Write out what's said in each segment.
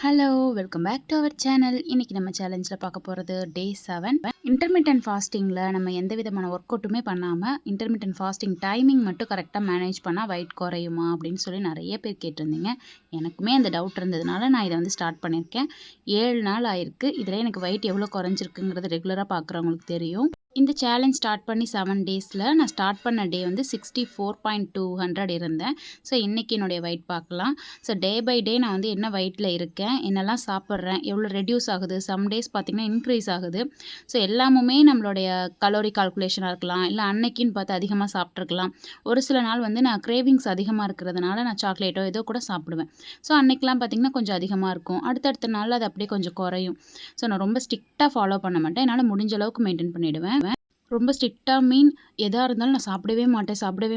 Hello! Welcome back to our channel. இன்னைக்கு நம்ம சேலஞ்சில பார்க்க போறது டே 7. இன்டர்மிட்டன்ட் ஃபாஸ்டிங்கில நம்ம எந்த விதமான ஒர்க் அவுட்டுமே பண்ணாம, இன்டர்மிட்டன்ட் ஃபாஸ்டிங் டைமிங் மட்டும் கரெக்ட்டா மேனேஜ் பண்ணா வெயிட் குறையுமா? அப்படின்னு சொல்லி நெறைய பேர் கேட்டிருந்தீங்க. எனக்குமே அந்த டவுட் இருந்ததுனால நான் இத வந்து ஸ்டார்ட் பண்ணியிருக்கேன். 7 நாள் ஆயிருக்கு. இதில எனக்கு வெயிட் எவ்வளோ குறைஞ்சிருக்குங்கிறது ரெகுலரா பார்க்குறவங்களுக்கு தெரியும். இந்த சேலஞ்ச் ஸ்டார்ட் பண்ணி 7 டேஸில நான் ஸ்டார்ட் பண்ண டே வந்து 64.200 இருந்தேன். ஸோ இன்னைக்கு என்னுடைய வெயிட் பார்க்கலாம். ஸோ டே பை டே நான் வந்து என்ன வெயிட்ல இருக்கேன், என்னெல்லாம் சாப்பிட்றேன், எவ்வளோ ரெட்யூஸ் ஆகுது, சம் டேஸ் பார்த்தீங்கன்னா இன்க்ரீஸ் ஆகுது. ஸோ எல்லாமுமே நம்மளுடைய கலோரி கால்குலேஷனா இருக்கலாம், இல்ல அன்னைக்குன்னு பார்த்து அதிகமா சாப்பிட்டுருக்கலாம். ஒரு சில நாள் வந்து நான் கிரேவிங்ஸ் அதிகமா இருக்கிறதுனால நான் சாக்லேட்டோ ஏதோ கூட சாப்பிடுவேன். ஸோ அன்னைக்கெல்லாம் பார்த்தீங்கன்னா கொஞ்சம் அதிகமா இருக்கும். அடுத்தடுத்த நாள்ல அது அப்படியே கொஞ்சம் குறையும். ஸோ நான் ரொம்ப ஸ்ட்ரிக்ட்டா ஃபாலோ பண்ண மாட்டேன். என்னால முடிஞ்ச அளவுக்கு மெயின்டெயின் பண்ணிடுவேன். ரொம்ப ஸ்ட்ரிக்ட்டா எதா இருந்தாலும் நான் சாப்பிடவே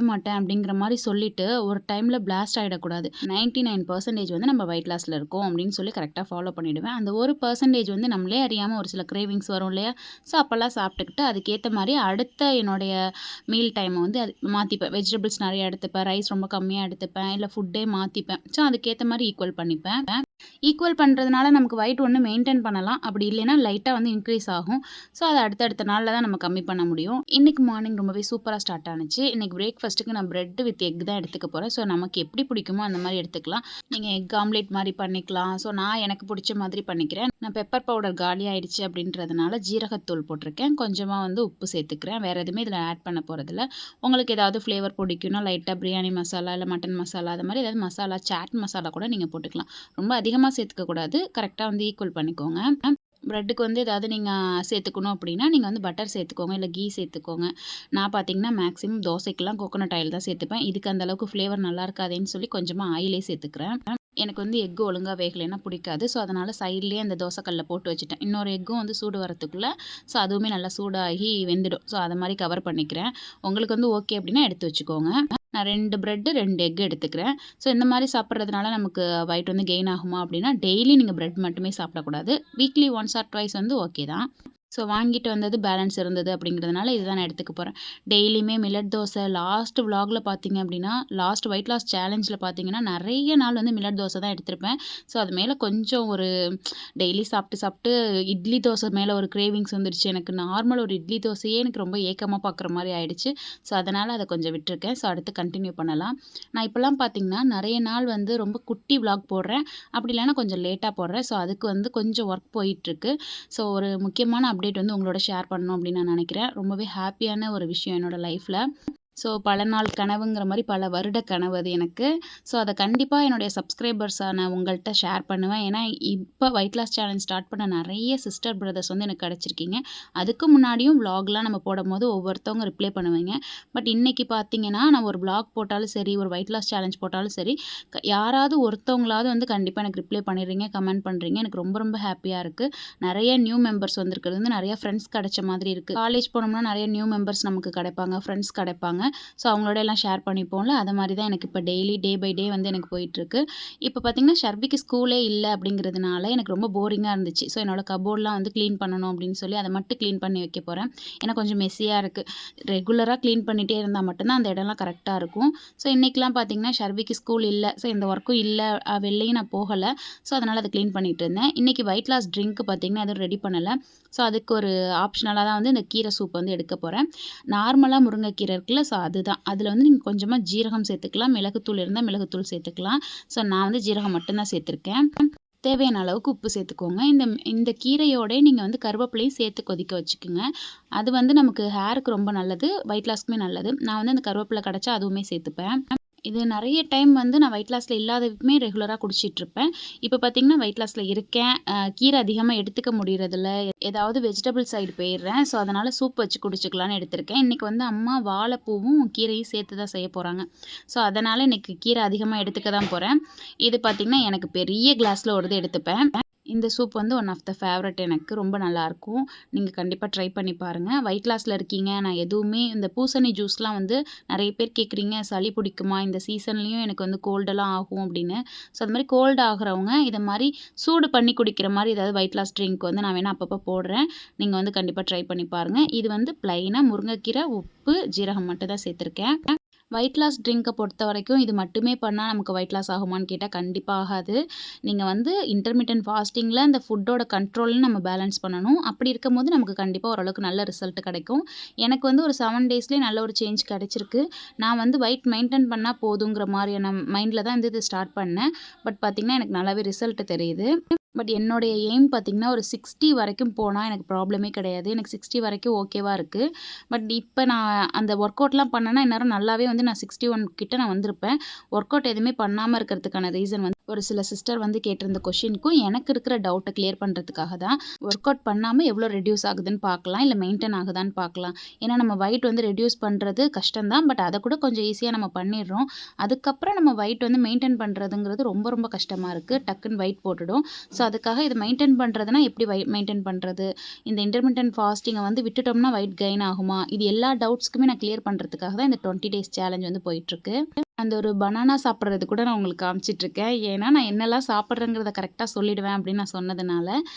மாட்டேன் அப்படிங்கிற மாரி சொல்லிட்டு, ஒரு டைம்ல பிளாஸ்ட் ஆயிடக்கூடாது. 99% வந்து நம்ம வெயிட் லாஸ்ல இருக்கோம் அப்படின்னு சொல்லி கரெக்ட்டா ஃபாலோ பண்ணிடுவேன். அந்த 1% வந்து நம்மளே அறியாம ஒரு சில கிரேவிங்ஸ் வரும் இல்லையா? ஸோ அப்பலாம் சாப்பிட்டுக்கிட்டு அதுக்கேத்த மாரி அடுத்த என்னுடைய மீல் டைம வந்து மாத்திப்பேன். வெஜிடபிள்ஸ் நெறைய எடுத்துப்பேன். ரைஸ் ரொம்ப கம்மியா எடுத்துப்பேன். இல்ல ஃபுட்டே மாத்திப்பேன். ஸோ அதுக்கேத்த மாரி ஈக்குவல் பண்ணிப்பேன். ஈக்குவல் பண்றதுனால நமக்கு வெயிட் ஒண்ணு மெயின்டெயின் பண்ணலாம். அப்படி இல்லைன்னா லைட்டா வந்து இன்க்ரீஸ் ஆகும். ஸோ அத அடுத்தடுத்த நாள்ல தான் நம்ம கம்மி பண்ண முடியும். இன்னைக்கு மார்னிங் ரொம்பவே சூப்பரா ஸ்டார்ட் ஆனுச்சு. இன்னைக்கு பிரேக்ஃபாஸ்ட்டுக்கு நான் பிரெட் வித் எக் தான் எடுத்துக்க போறேன். ஸோ நமக்கு எப்படி பிடிக்குமோ அந்த மாரி எடுத்துக்கலாம். நீங்க எக் ஆம்லெட் மாரி பண்ணிக்கலாம். ஸோ நான் எனக்கு பிடிச்ச மாதிரி பண்ணிக்கிறேன். நான் பெப்பர் பவுடர் காலி ஆயிடுச்சு அப்படின்றதுனால ஜீரகத்தூள் போட்டிருக்கேன். கொஞ்சமா வந்து உப்பு சேர்த்துக்கிறேன். வேற எதுவுமே இதில ஆட் பண்ண போறதில்ல. உங்களுக்கு ஏதாவது ஃப்ளேவர் பிடிக்கும்னா லைட்டா பிரியாணி மசாலா, இல்ல மட்டன் மசாலா அது மாரி ஏதாவது மசாலா, சாட் மசாலா கூட நீங்க போட்டுக்கலாம். ரொம்ப அதிகமா சேர்த்துக்க கூடாது. கரெக்ட்டா வந்து ஈக்குவல் பண்ணிக்கோங்க. பிரெட்டுக்கு வந்து ஏதாவது நீங்க சேர்த்துக்கணும் அப்படின்னா, நீங்க வந்து பட்டர் சேர்த்துக்கோங்க. இல்ல கீ சேர்த்துக்கோங்க. நான் பார்த்தீங்கன்னா, மேக்ஸிமம் தோசைக்கெல்லாம் கோகோனட் ஆயில் தான் சேர்த்துப்பேன். இதுக்கு அந்த அளவுக்கு ஃப்ளேவர் நல்லா இருக்காதேன்னு சொல்லி கொஞ்சமா ஆயிலே சேர்த்துக்கிறேன். எனக்கு வந்து எக் ஒழுங்கா வேகலைன்னா பிடிக்காது. ஸோ, அதனால சைட்லயே அந்த தோசை கல்ல போட்டு வச்சுட்டேன். இன்னொரு எக்கும் வந்து சூடு வரத்துக்குள்ள ஸோ, அதுவுமே நல்லா சூடாகி வெந்துடும். ஸோ, அத மாரி கவர் பண்ணிக்கிறேன். உங்களுக்கு வந்து ஓகே அப்படின்னா எடுத்து வச்சுக்கோங்க. நான் 2 பிரெட் 2 எக் எடுத்துக்கிறேன். ஸோ, இந்த மாரி சாப்பிடுறதுனால நமக்கு வெயிட் வந்து கெயின் ஆகுமா அப்படின்னா, டெய்லி நீங்க பிரெட் மட்டுமே சாப்பிடக்கூடாது. வீக்லி ஒன்ஸ் ஆர் ட்வைஸ் வந்து ஓகே தான். ஸோ, வாங்கிட்டு வந்தது பேலன்ஸ் இருந்தது அப்படிங்கிறதுனால இதுதான் நான் எடுத்துக்க போறேன். டெய்லியுமே மில்லட் தோசை லாஸ்ட் விளாக்ல பார்த்தீங்க அப்படின்னா, லாஸ்ட் வெயிட் லாஸ் சேலஞ்சில பார்த்தீங்கன்னா, நெறைய நாள் வந்து மில்லட் தோசை தான் எடுத்திருப்பேன். ஸோ, அது மேல கொஞ்சம் ஒரு டெய்லி சாப்பிட்டு சாப்பிட்டு இட்லி தோசை மேல ஒரு கிரேவிங்ஸ் வந்துருச்சு. எனக்கு நார்மல் ஒரு இட்லி தோசையே எனக்கு ரொம்ப ஏக்கமா பார்க்குற மாரி ஆயிடுச்சு. ஸோ, அதனால அத கொஞ்சம் விட்டுருக்கேன். ஸோ, அடுத்து கன்டின்யூ பண்ணலாம். நான் இப்பலாம் பார்த்தீங்கன்னா, நெறைய நாள் வந்து ரொம்ப குட்டி விளாக் போடுறேன். அப்படி இல்லன்னா கொஞ்சம் லேட்டா போடுறேன். ஸோ, அதுக்கு வந்து கொஞ்சம் ஒர்க் போயிட்டுருக்கு. ஸோ, ஒரு முக்கியமான அப்டேட் வந்து உங்களோட ஷேர் பண்ணணும் அப்படின்னு நான் நெனைக்கிறேன். ரொம்பவே ஹேப்பியான ஒரு விஷயம் என்னோட லைஃப்ல. ஸோ, பல நாள் கனவுங்கிற மாரி பல வருட கனவு அது எனக்கு. ஸோ, அத கண்டிப்பா என்னுடைய சப்ஸ்கிரைபர்ஸான உங்கள்ட்ட ஷேர் பண்ணுவேன். ஏன்னா, இப்ப வெயிட் லாஸ் சேலஞ்ச் ஸ்டார்ட் பண்ண நெறைய சிஸ்டர், பிரதர்ஸ் வந்து எனக்கு கிடைச்சிருக்கீங்க. அதுக்கு முன்னாடியும் விளாக்லாம் நம்ம போடும்போது ஒவ்வொருத்தவங்க ரிப்ளை பண்ணுவீங்க. பட் இன்னைக்கு பார்த்தீங்கன்னா, நான் ஒரு விளாக் போட்டாலும் சரி, ஒரு வெயிட் லாஸ் சேலஞ்ச் போட்டாலும் சரி, யாராவது ஒருத்தவங்களாவது வந்து கண்டிப்பா எனக்கு ரிப்ளை பண்ணிடுறீங்க, கமெண்ட் பண்றீங்க. எனக்கு ரொம்ப ரொம்ப ஹேப்பியா இருக்கு. நெறைய நியூ மெம்பர்ஸ் வந்திருக்கிறது வந்து நெறைய ஃப்ரெண்ட்ஸ் கிடைச்ச மாதிரி இருக்கு. காலேஜ் போனோம்னா நெறைய நியூ மெம்பர்ஸ் நமக்கு கிடைப்பாங்க, ஃப்ரெண்ட்ஸ் கிடைப்பாங்க. ஸோ, அவங்களோட எல்லாம் ஷேர் பண்ணிப்போம்ல. அது மாரி தான் எனக்கு இப்ப டெய்லி டே பை டே வந்து எனக்கு போயிட்டுருக்கு. இப்ப பார்த்தீங்கன்னா, ஷர்விக்கு ஸ்கூலே இல்ல அப்படிங்கிறதுனால எனக்கு ரொம்ப போரிங்கா இருந்துச்சு. ஸோ, என்னோட கப்போர்ட்லாம் வந்து கிளீன் பண்ணணும் அப்படின்னு சொல்லி அத மட்டும் கிளீன் பண்ணி வைக்க போறேன். ஏன்னா கொஞ்சம் மெஸ்ஸியா இருக்கு. ரெகுலரா கிளீன் பண்ணிட்டே இருந்தா மட்டும் தான் அந்த இடம்லாம் கரெக்ட்டா இருக்கும். ஸோ, இன்னைக்கெல்லாம் பார்த்தீங்கன்னா, ஷர்விக்கு ஸ்கூல் இல்ல. ஸோ, இந்த ஒர்க்கும் இல்ல. வெளிலயும் நான் போகல. ஸோ, அதனால அத கிளீன் பண்ணிட்டு இருந்தேன். இன்னைக்கு வெயிட் லாஸ் ட்ரிங்க் பார்த்தீங்கன்னா, எதுவும் ரெடி பண்ணல. ஸோ, அதுக்கு ஒரு ஆப்ஷனலா தான் வந்து இந்த கீரை சூப் வந்து எடுக்க போறேன். நார்மலா முருங்கைக்கீரை இருக்குல்ல, ஸோ அதுதான். அதில வந்து நீங்க கொஞ்சமா ஜீரகம் சேர்த்துக்கலாம். மிளகுத்தூள் இருந்தா மிளகுத்தூள் சேர்த்துக்கலாம். ஸோ, நான் வந்து ஜீரகம் மட்டும் தான் சேர்த்துருக்கேன். தேவையான அளவுக்கு உப்பு சேர்த்துக்கோங்க. இந்த இந்த கீரையோடே நீங்க வந்து கருவேப்பிலையும் சேர்த்து கொதிக்க வச்சுக்கோங்க. அது வந்து நமக்கு ஹேருக்கு ரொம்ப நல்லது. வெயிட் லாஸ்க்குமே நல்லது. நான் வந்து அந்த கருவேப்பிலை கிடைச்சா அதுவுமே சேர்த்துப்பேன். இது நெறைய டைம் வந்து நான் வெயிட் லாஸ்ல இல்லாததுக்குமே ரெகுலரா குடிச்சிட்டுருப்பேன். இப்ப பார்த்தீங்கன்னா, வெயிட் லாஸ்ல இருக்கேன். கீரை அதிகமா எடுத்துக்க முடியறதில்ல. ஏதாவது வெஜிடபிள் சைடு போயிடுறேன். ஸோ, அதனால சூப் வச்சு குடிச்சுக்கலான்னு எடுத்திருக்கேன். இன்னைக்கு வந்து அம்மா வாழைப்பூவும், கீரையும் சேர்த்து தான் செய்ய போறாங்க. ஸோ, அதனால இன்னைக்கு கீரை அதிகமா எடுத்துக்க தான் போறேன். இது பார்த்தீங்கன்னா, எனக்கு பெரிய கிளாஸ்ல ஒரு இது எடுத்துப்பேன். இந்த சூப் வந்து ஒன் ஆஃப் த ஃபேவரைட் எனக்கு. ரொம்ப நல்லாயிருக்கும். நீங்க கண்டிப்பா ட்ரை பண்ணி பாருங்க. வெயிட் லாஸ்ல இருக்கீங்க. நான் எதுவுமே இந்த பூசணி ஜூஸ்லாம் வந்து நெறைய பேர் கேட்குறீங்க, சளி பிடிக்குமா? இந்த சீசன்லயும் எனக்கு வந்து கோல்டெல்லாம் ஆகும் அப்படின்னு. ஸோ, அது மாரி கோல்டு ஆகுறவங்க இத மாரி சூடு பண்ணி குடிக்கிற மாரி ஏதாவது வெயிட் லாஸ் ட்ரிங்க் வந்து நான் வேணா அப்பப்போ போடுறேன். நீங்க வந்து கண்டிப்பா ட்ரை பண்ணி பாருங்க. இது வந்து பிளைனா முருங்கைக்கீரை, உப்பு, ஜீரகம் மட்டும் தான் சேர்த்துருக்கேன். வெயிட் லாஸ் ட்ரிங்க்கை பொறுத்த வரைக்கும் இது மட்டுமே பண்ணால் நமக்கு வெயிட் லாஸ் ஆகுமான்னு கேட்டால் கண்டிப்பாக ஆகாது. நீங்கள் வந்து இன்டர்மிட்டன்ட் ஃபாஸ்டிங்கில் அந்த ஃபுட்டோட கண்ட்ரோல்னு நம்ம பேலன்ஸ் பண்ணணும். அப்படி இருக்கும்போது நமக்கு கண்டிப்பாக ஓரளவுக்கு நல்ல ரிசல்ட் கிடைக்கும். எனக்கு வந்து ஒரு 7 டேஸ்லேயே நல்ல ஒரு சேஞ்ச் கிடைச்சிருக்கு. நான் வந்து வெயிட் மெயின்டைன் பண்ணால் போதுங்கிற மாதிரியான மைண்டில் தான் இது ஸ்டார்ட் பண்ணேன். பட் பார்த்திங்கன்னா எனக்கு நல்லாவே ரிசல்ட் தெரியுது. பட் என்னுடைய எய்ம் பார்த்திங்கன்னா ஒரு 60 வரைக்கும் போனால் எனக்கு ப்ராப்ளமே கிடையாது. எனக்கு 60 வரைக்கும் ஓகேவாக இருக்குது. பட் இப்போ நான் அந்த ஒர்க் அவுட்லாம் பண்ணேன்னா இந்நேரம் நல்லாவே வந்து நான் 61 கிட்ட நான் வந்திருப்பேன். ஒர்க் அவுட் எதுவுமே பண்ணாமல் இருக்கிறதுக்கான ரீசன் வந்து ஒரு சில சிஸ்டர் வந்து கேட்டிருந்த கொஷினுக்கும் எனக்கு இருக்கிற டவுட்டை கிளியர் பண்ணுறதுக்காக தான். ஒர்க் அவுட் பண்ணாமல் எவ்வளோ ரெடியூஸ் ஆகுதுன்னு பார்க்கலாம், இல்லை மெயின்டைன் ஆகுதான்னு பார்க்கலாம். ஏன்னா நம்ம வெயிட் வந்து ரெடியூஸ் பண்ணுறது கஷ்டம்தான். பட் அதை கூட கொஞ்சம் ஈஸியாக நம்ம பண்ணிடுறோம். அதுக்கப்புறம் நம்ம வெயிட் வந்து மெயின்டைன் பண்ணுறதுங்கிறது ரொம்ப ரொம்ப கஷ்டமாக இருக்குது. டக்குன்னு வெயிட் போட்டுடும். ஸோ அதுக்காக இது மெயின்டைன் பண்ணுறதுனா எப்படி மெயின்டைன் பண்ணுறது, இந்த இன்டர்மிட்டன்ட் ஃபாஸ்டிங்கை வந்து விட்டுட்டோம்னா வெயிட் கெயின் ஆகுமா, இது எல்லா டவுட்ஸ்க்குமே நான் கிளியர் பண்ணுறதுக்காக தான் இந்த 20 டேஸ் சேலஞ்ச் வந்து போயிட்டுருக்கு. அந்த ஒரு பனானா சாப்பிட்றது கூட நான் உங்களுக்கு காமிச்சிட்ருக்கேன். ஏன்னா நான் என்னெல்லாம் சாப்பிட்றேங்கிறத கரெக்டாக சொல்லிடுவேன் அப்படின்னு நான் சொன்னதுனால.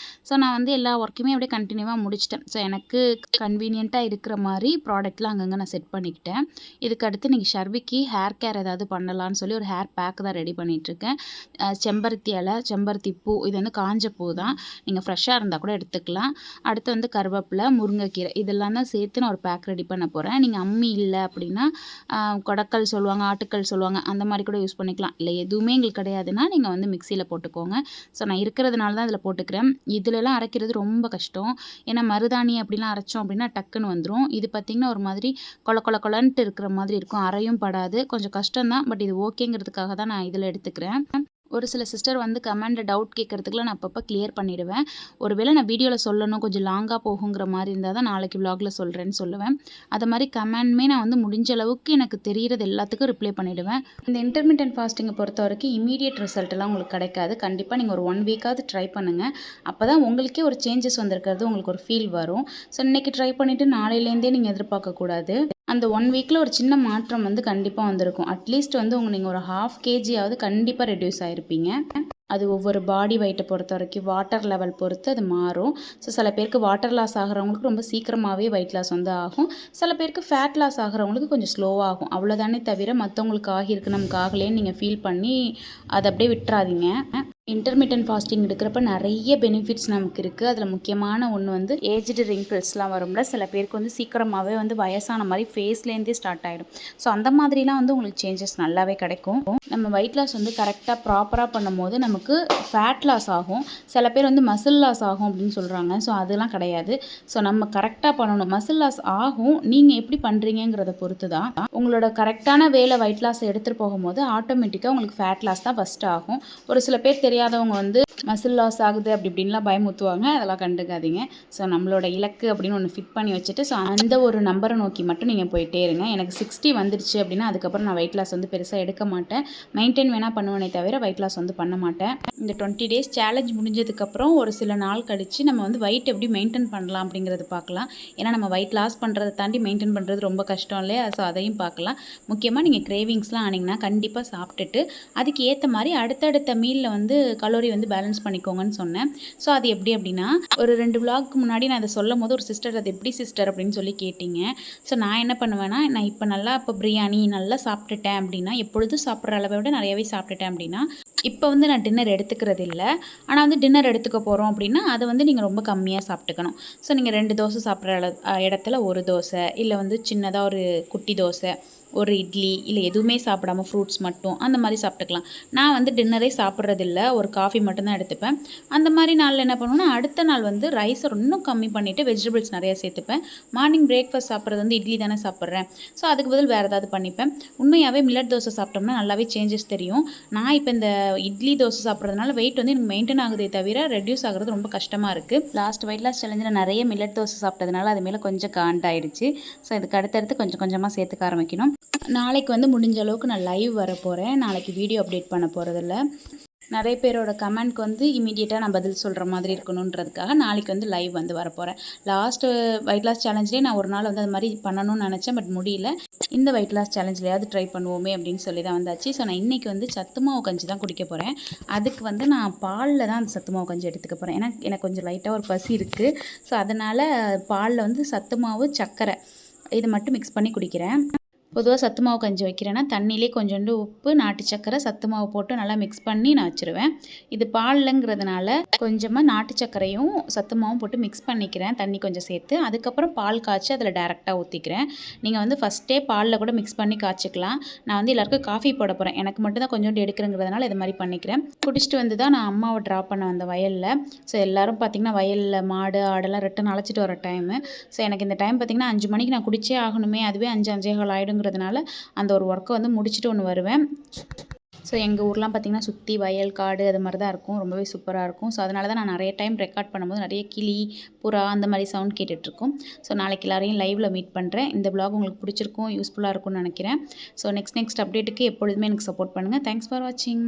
ஸோ நான் வந்து எல்லா ஒர்க்குமே அப்படியே கண்டினியூவாக முடிச்சிட்டேன். ஸோ எனக்கு கன்வீனியண்ட்டாக இருக்கிற மாதிரி ப்ராடக்ட்லாம் அங்கங்கே நான் செட் பண்ணிக்கிட்டேன். இதுக்கு அடுத்து நீங்கள் ஷர்விக்கு ஹேர் கேர் ஏதாவது பண்ணலான்னு சொல்லி ஒரு ஹேர் பேக் தான் ரெடி பண்ணிகிட்ருக்கேன். செம்பருத்தி இலை, செம்பருத்தி பூ, இது வந்து காஞ்ச பூ தான். நீங்கள் ஃப்ரெஷ்ஷாக இருந்தால் கூட எடுத்துக்கலாம். அடுத்து வந்து கருவேப்பிலை, முருங்கைக்கீரை இதெல்லாம் தான் சேர்த்து நான் ஒரு பேக் ரெடி பண்ண போகிறேன். நீங்கள் அம்மி இல்லை அப்படின்னா கொடக்கல் சொல்லுவாங்க, ஆட்டுக்கல் சொல்லுவாங்க, அந்த மாதிரி கூட யூஸ் பண்ணிக்கலாம். இல்லை எதுவுமே எங்களுக்கு கிடையாதுன்னா நீங்கள் வந்து மிக்சியில் போட்டுக்கோங்க. ஸோ நான் இருக்கிறதுனால தான் இதில் போட்டுக்கிறேன். இதுலலாம் அரைக்கிறது ரொம்ப கஷ்டம். ஏன்னா மருதாணி அப்படிலாம் அரைச்சோம் அப்படின்னா டக்குன்னு வந்துடும். இது பார்த்திங்கன்னா ஒரு மாதிரி கொலன்ட்டு இருக்கிற மாதிரி இருக்கும். அரையும் படாது. கொஞ்சம் கஷ்டம்தான். பட் இது ஓகேங்கிறதுக்காக தான் நான் இதில் எடுத்துக்கிறேன். ஒரு சில சிஸ்டர் வந்து கமெண்ட் டவுட் கேட்குறதுக்குலாம் நான் அப்பப்போ கிளியர் பண்ணிடுவேன். ஒருவேளை நான் வீடியோவில் சொல்லணும் கொஞ்சம் லாங்காக போகுங்கிற மாதிரி இருந்தால் தான் நாளைக்கு விலாகில் சொல்கிறேன்னு சொல்லுவேன். அது மாதிரி கமெண்ட்மே நான் வந்து முடிஞ்ச அளவுக்கு எனக்கு தெரிகிறது எல்லாத்துக்கும் ரிப்ளை பண்ணிவிடுவேன். இந்த இன்டர்மிட்டன்ட் ஃபாஸ்டிங்கை பொறுத்த வரைக்கும் இமீடியட் ரிசல்ட்லாம் உங்களுக்கு கிடைக்காது. கண்டிப்பாக நீங்கள் ஒரு 1 வீக்காவது ட்ரை பண்ணுங்கள். அப்போ தான் உங்களுக்கே ஒரு சேஞ்சஸ் வந்திருக்கிறது உங்களுக்கு ஒரு ஃபீல் வரும். ஸோ இன்றைக்கி ட்ரை பண்ணிவிட்டு நாளையிலேருந்தே நீங்கள் எதிர்பார்க்கக்கூடாது. அந்த 1 வீக்கில் ஒரு சின்ன மாற்றம் வந்து கண்டிப்பாக வந்திருக்கும். அட்லீஸ்ட் வந்து நீங்கள் ஒரு 1/2 kgயாவது கண்டிப்பாக ரெடியூஸ் ஆகிருப்பீங்க. அது ஒவ்வொரு பாடி வெயிட்டை பொறுத்த வரைக்கும் வாட்டர் லெவல் பொறுத்து அது மாறும். ஸோ சில பேருக்கு வாட்டர் லாஸ் ஆகிறவங்களுக்கு ரொம்ப சீக்கிரமாகவே வெயிட் லாஸ் வந்து ஆகும். சில பேருக்கு ஃபேட் லாஸ் ஆகிறவங்களுக்கு கொஞ்சம் ஸ்லோவாகும். அவ்வளோதானே தவிர மற்றவங்களுக்கு ஆகியிருக்கு நமக்கு ஆகலேன்னு நீங்கள் ஃபீல் பண்ணி அதை அப்படியே விட்டுறாதீங்க. இன்டர்மிட்டன்ட் ஃபாஸ்டிங் எடுக்கிறப்ப நிறைய பெனிஃபிட்ஸ் நமக்கு இருக்குது. அதில் முக்கியமான ஒன்று வந்து ஏஜ்டு ரிங்கிள்ஸ்லாம் வரும்ல, சில பேருக்கு வந்து சீக்கிரமாகவே வந்து வயசான மாதிரி ஃபேஸ்லேருந்தே ஸ்டார்ட் ஆகிடும். ஸோ அந்த மாதிரிலாம் வந்து உங்களுக்கு சேஞ்சஸ் நல்லாவே கிடைக்கும். நம்ம வெயிட் லாஸ் வந்து கரெக்டாக ப்ராப்பராக பண்ணும்போது நமக்கு ஃபேட் லாஸ் ஆகும். சில பேர் வந்து மசில் லாஸ் ஆகும் அப்படின்னு சொல்கிறாங்க. ஸோ அதெல்லாம் கிடையாது. ஸோ நம்ம கரெக்டாக பண்ணணும். மசில் லாஸ் ஆகும், நீங்கள் எப்படி பண்ணுறீங்கிறத பொறுத்து தான். உங்களோட கரெக்டான வேலை வெயிட் லாஸ் எடுத்துகிட்டு போகும்போது ஆட்டோமேட்டிக்காக உங்களுக்கு ஃபேட் லாஸ் தான் ஃபஸ்ட்டு ஆகும். ஒரு சில பேர் தெரியாதவங்க வந்து மசில் லாஸ் ஆகுது அப்படி இப்படின்லாம் பயமுத்துவாங்க. அதெல்லாம் கண்டுக்காதீங்க. ஸோ நம்மளோட இலக்கு அப்படின்னு ஒன்று ஃபிட் பண்ணி வச்சுட்டு ஸோ அந்த ஒரு நம்பரை நோக்கி மட்டும் நீங்கள் போயிட்டே இருங்க. எனக்கு 60 வந்துடுச்சு அப்படின்னா அதுக்கப்புறம் நான் வெயிட் லாஸ் வந்து பெருசாக எடுக்க மாட்டேன். மெயின்டைன் வேணால் பண்ணுவேனே தவிர வெயிட் லாஸ் வந்து பண்ண மாட்டேன். இந்த 20 டேஸ் சேலஞ்ச் முடிஞ்சதுக்கப்புறம் ஒரு சில நாள் கழித்து நம்ம வந்து வெயிட் எப்படி மெயின்டைன் பண்ணலாம் அப்படிங்கிறது பார்க்கலாம். ஏன்னா நம்ம வெயிட் லாஸ் பண்ணுறதை தாண்டி மெயின்டைன் பண்ணுறது ரொம்ப கஷ்டம் இல்லையா? ஸோ அதையும் பார்க்கலாம். முக்கியமாக நீங்கள் கிரேவிங்ஸ்லாம் ஆனீங்கன்னா கண்டிப்பாக சாப்பிட்டுட்டு அதுக்கு ஏற்ற மாதிரி அடுத்தடுத்த மீலில் வந்து கலோரி வந்து பேலன்ஸ் பண்ணிக்கோங்கன்னு சொன்னேன். ஸோ அது எப்படி அப்படின்னா ஒரு 2 விலாக்கு முன்னாடி நான் அதை சொல்லும் போது ஒரு சிஸ்டர் அது எப்படி சிஸ்டர் அப்படின்னு சொல்லி கேட்டிங்க. ஸோ நான் என்ன பண்ணுவேன்னா நான் இப்போ பிரியாணி நல்லா சாப்பிட்டுட்டேன் அப்படின்னா எப்பொழுதும் சாப்பிட்ற அளவை விட நிறையவே சாப்பிட்டுட்டேன் அப்படின்னா இப்போ வந்து நான் டின்னர் எடுத்துக்கிறது இல்லை. ஆனால் வந்து டின்னர் எடுத்துக்க போகிறோம் அப்படின்னா அதை வந்து நீங்கள் ரொம்ப கம்மியாக சாப்பிட்டுக்கணும். ஸோ நீங்கள் 2 தோசை சாப்பிட்ற இடத்துல 1 தோசை இல்லை வந்து சின்னதாக ஒரு குட்டி தோசை, ஒரு இட்லி இல்லை எதுவுமே சாப்பிடாமல் ஃப்ரூட்ஸ் மட்டும் அந்த மாதிரி சாப்பிட்டுக்கலாம். நான் வந்து டின்னரே சாப்பிட்றதில்ல, ஒரு காஃபி மட்டும்தான் எடுத்துப்பேன். அந்த மாதிரி நாளில் என்ன பண்ணுவேன்னா அடுத்த நாள் வந்து ரைஸை இன்னும் கம்மி பண்ணிவிட்டு வெஜிடபிள்ஸ் நிறையா சேர்த்துப்பேன். மார்னிங் பிரேக்ஃபாஸ்ட் சாப்பிட்றது வந்து இட்லி தானே சாப்பிட்றேன். ஸோ அதுக்கு பதில் வேறு ஏதாவது பண்ணிப்பேன். உண்மையாகவே மில்லட் தோசை சாப்பிட்டோம்னா நல்லாவே சேஞ்சஸ் தெரியும். நான் இப்போ இந்த இட்லி தோசை சாப்பிட்றதுனால வெயிட் வந்து எனக்கு மெயின்டைன் ஆகுதே தவிர ரெடியூஸ் ஆகிறது ரொம்ப கஷ்டமாக இருக்குது. லாஸ்ட் வெயிட் லாஸ் சேலஞ்சில் நிறைய மில்லட் தோசை சாப்பிட்டதுனால அது மேலே கொஞ்சம் காண்டாயிடுச்சு. ஸோ இதுக்கு அடுத்தடுத்து கொஞ்சம் கொஞ்சமாக சேர்த்துக்க ஆரம்பிக்கணும். நாளைக்கு வந்து முடிஞ்ச அளவுக்கு நான் லைவ் வர போகிறேன். நாளைக்கு வீடியோ அப்டேட் பண்ண போகிறதில்ல. நிறைய பேரோட கமெண்ட்க்கு வந்து இமீடியட்டாக நான் பதில் சொல்கிற மாதிரி இருக்கணுன்றதுக்காக நாளைக்கு வந்து லைவ் வந்து வரப்போகிறேன். லாஸ்ட்டு வெயிட் லாஸ் சேலஞ்சிலே நான் ஒரு நாள் வந்து அது மாதிரி பண்ணணும்னு நினச்சேன். பட் முடியல. இந்த வெயிட் லாஸ் சேலஞ்சிலையாவது ட்ரை பண்ணுவோமே அப்படின்னு சொல்லி தான் வந்தாச்சு. ஸோ நான் இன்றைக்கி வந்து சத்து மாவு கஞ்சி தான் குடிக்க போகிறேன். அதுக்கு வந்து நான் பாலில் தான் அந்த சத்து மாவு கஞ்சி எடுத்துக்க போகிறேன். ஏன்னா எனக்கு கொஞ்சம் லைட்டாக ஒரு பசி இருக்குது. ஸோ அதனால் பாலில் வந்து சத்து மாவு, சர்க்கரை இது மட்டும் மிக்ஸ் பண்ணி குடிக்கிறேன். பொதுவா சத்து மாவு கஞ்சி வைக்கிறேன்னா, தண்ணியிலே கொஞ்சோண்டு உப்பு, நாட்டு சர்க்கரை, சத்து மாவு போட்டு நல்லா மிக்ஸ் பண்ணி நான் வச்சுருவேன். இது பால்லங்கிறதுனால கொஞ்சமா நாட்டு சர்க்கரையும், சத்து மாவும் போட்டு மிக்ஸ் பண்ணிக்கிறேன், தண்ணி கொஞ்சம் சேர்த்து. அதுக்கப்புறம் பால் காய்ச்சி அதில டைரெக்ட்டா ஊத்திக்கிறேன். நீங்க வந்து ஃபர்ஸ்ட்டே பால்ல கூட மிக்ஸ் பண்ணி காய்ச்சிக்கலாம். நான் வந்து எல்லாருக்கும் காஃபி போட போறேன். எனக்கு மட்டும் தான் கொஞ்சோண்டு எடுக்கிறேங்கிறதுனால இது மாரி பண்ணிக்கிறேன். குடிச்சிட்டு வந்து தான் நான் அம்மாவ ட்ராப் பண்ண வந்தேன் வயல்ல. ஸோ எல்லாரும் பார்த்தீங்கன்னா, வயல்ல மாடு, ஆடெல்லாம் ரிட்டர்ன் அழைச்சிட்டு வர டைமு. ஸோ எனக்கு இந்த டைம் பார்த்தீங்கன்னா 5 மணிக்கு நான் குடிச்சே ஆகணுமே, அதுவே 5, 5:15 ஆயிடுங்கிறதுனால அந்த ஒரு ஒர்க்கை வந்து முடிச்சுட்டு ஒன்று வருவேன். ஸோ எங்கள் ஊர்லாம் பார்த்திங்கன்னா சுற்றி வயல், காடு அது மாதிரி தான் இருக்கும். ரொம்பவே சூப்பராக இருக்கும். ஸோ அதனால தான் நான் நிறைய டைம் ரெக்கார்ட் பண்ணும்போது நிறைய கிளி, புறா அந்த மாதிரி சவுண்ட் கேட்டுட்ருக்கும். ஸோ நாளைக்கு எல்லாரையும் லைவில் மீட் பண்ணுறேன். இந்த vlog உங்களுக்கு பிடிச்சிருக்கும், யூஸ்ஃபுல்லாக இருக்கும்னு நினைக்கிறேன். ஸோ நெக்ஸ்ட் அப்டேட்டுக்கு எப்பொழுதுமே எனக்கு சப்போர்ட் பண்ணுங்கள். தேங்க்ஸ் ஃபார் வாட்சிங்.